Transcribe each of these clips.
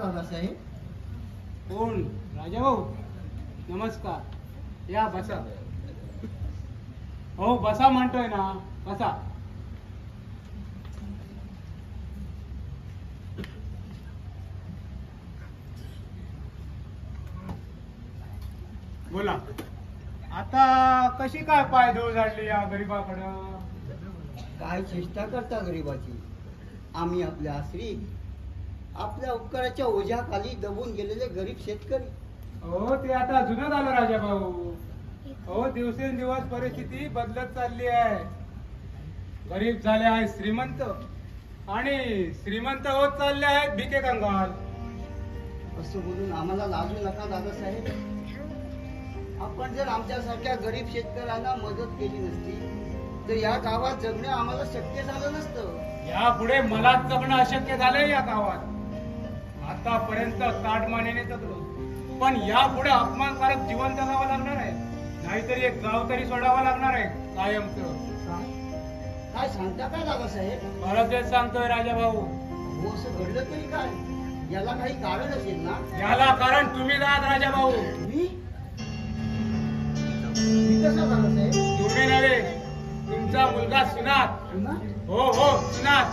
दादासाहेब? कोण? राजा भाऊ नमस्कार, या बसा. हो बसा म्हणतोय ना, बसा. बोला, आता कशी काय पायधूळ झाडली या गरीबाकडं? काय चेष्टा करता गरीबाची? आम्ही आपल्या आश्रित, आपल्या उपकाराच्या ओझ्याखाली दबून गेलेले गरीब शेतकरी. हो ते आता जुनं झालं राजा भाऊ. हो दिवसेंदिवस परिस्थिती बदलत चालली आहे. गरीब झाले आहे श्रीमंत आणि श्रीमंत होत चालले आहेत भिके कंगाल. असं बोलून आम्हाला लाजू नका दादासाहेब. आपण जर आमच्यासारख्या गरीब शेतकऱ्यांना मदत केली नसती तर या गावात जगणं आम्हाला शक्य झालं नसतं. यापुढे मला जगणं अशक्य झालंय या गावात. आतापर्यंत ताटमानेने जगलो, पण यापुढे अपमानकारक जीवन जगावं लागणार आहे. नाहीतरी एक गाव तरी सोडावा लागणार आहे कायमचं. काय सांगता काय दादासाहेब? खरं तेच सांगतोय राजा भाऊ. हो असं घडलं तरी काय? याला काही कारण असेल ना? याला कारण तुम्ही आहात राजा भाऊ. मी कसा दादासाहेब? तुम्ही नव्हे, तुमचा मुलगा सुनात. पुन्हा? हो हो सुनात.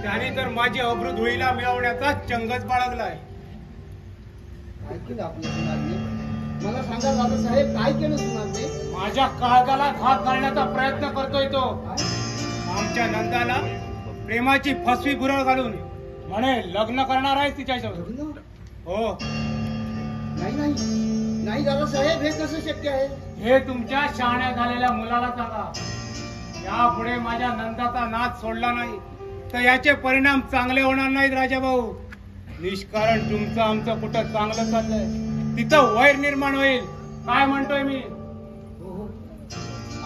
त्याने तर माझी अब्रू धुळीला मिळवण्याचा चंगच बाळगलाय. काय केलं आपल्या सुनाने? मला सांगा दादासाहेब, काय केलं सुनाने? माझ्या काळजाला घात घालण्याचा प्रयत्न करतोय तो. काय? आमच्या नंदाला प्रेमाची फसवी बुरळ घालून म्हणे लग्न करणार आहे तिच्यासोबत. लग्न? हो. नाही नाही नाही दादासाहेब, हे कसं शक्य आहे? हे तुमच्या शहाण्या झालेल्या मुलाला सांगा. यापुढे माझ्या नंदाचा नाद सोडला नाही तर याचे परिणाम चांगले होणार नाहीत राजा भाऊ. निष्कारण तुमचं आमचं कुठं चांगलं चाललंय तिथं वैर निर्माण होईल. काय म्हणतोय मी? हो हो,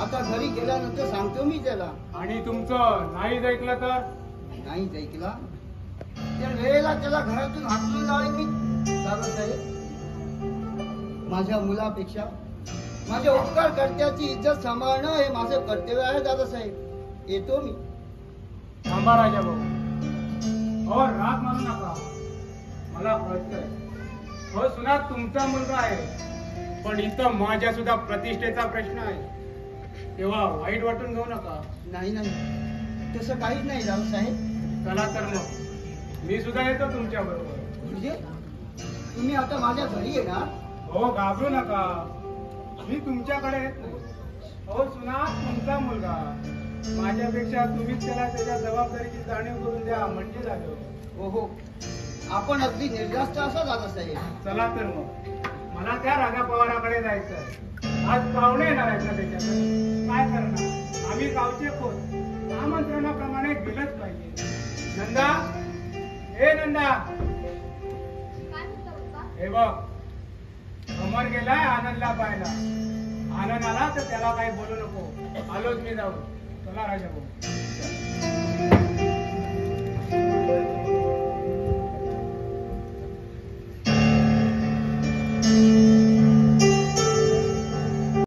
आता घरी गेल्यानंतर सांगतो मी त्याला. आणि तुमचं नाहीच ऐकलं तर? नाही ऐकला त्या वेळेला त्याला घरातून हाकलून लावेल मी. दादासाहेब, माझ्या मुलापेक्षा माझ्या उपकारकर्त्याची इज्जत सांभाळणं हे माझं कर्तव्य आहे दादासाहेब. येतो मी. थांबा राजा भाऊ. हो राग मानू नका, मला कळतंय. हो सुना तुमचा मुलगा आहे, पण इथं माझ्या सुद्धा प्रतिष्ठेचा प्रश्न आहे. तेव्हा वाईट वाटून घेऊ नका. नाही नाही तसं काहीच नाही दादासाहेब. चला तर मग मी सुद्धा येतो तुमच्या बरोबर. म्हणजे तुम्ही आता माझ्या घरी येणार? हो घाबरू नका, मी तुमच्याकडे येत नाही. हो सुना तुमचा मुलगा, माझ्यापेक्षा तुम्हीच त्याला त्याच्या जबाबदारीची जाणीव करून द्या म्हणजे झालं. हो हो, आपण अगदी निर्धास्त असा दादासाहेब. चला तर मग मला त्या राजा पवाराकडे जायचंय. आज पाहुणे येणार आहेत ना त्याच्याकडे. काय करणार, आम्ही गावचे कोण, आमंत्रणाप्रमाणे गेलंच पाहिजे. नंदा, ए नंदा, हे बघ समोर गेलाय आनंदला पाहायला. आनंद आला तर त्याला काही बोलू नको. आलोच मी जाऊन. चला राजा भाऊ.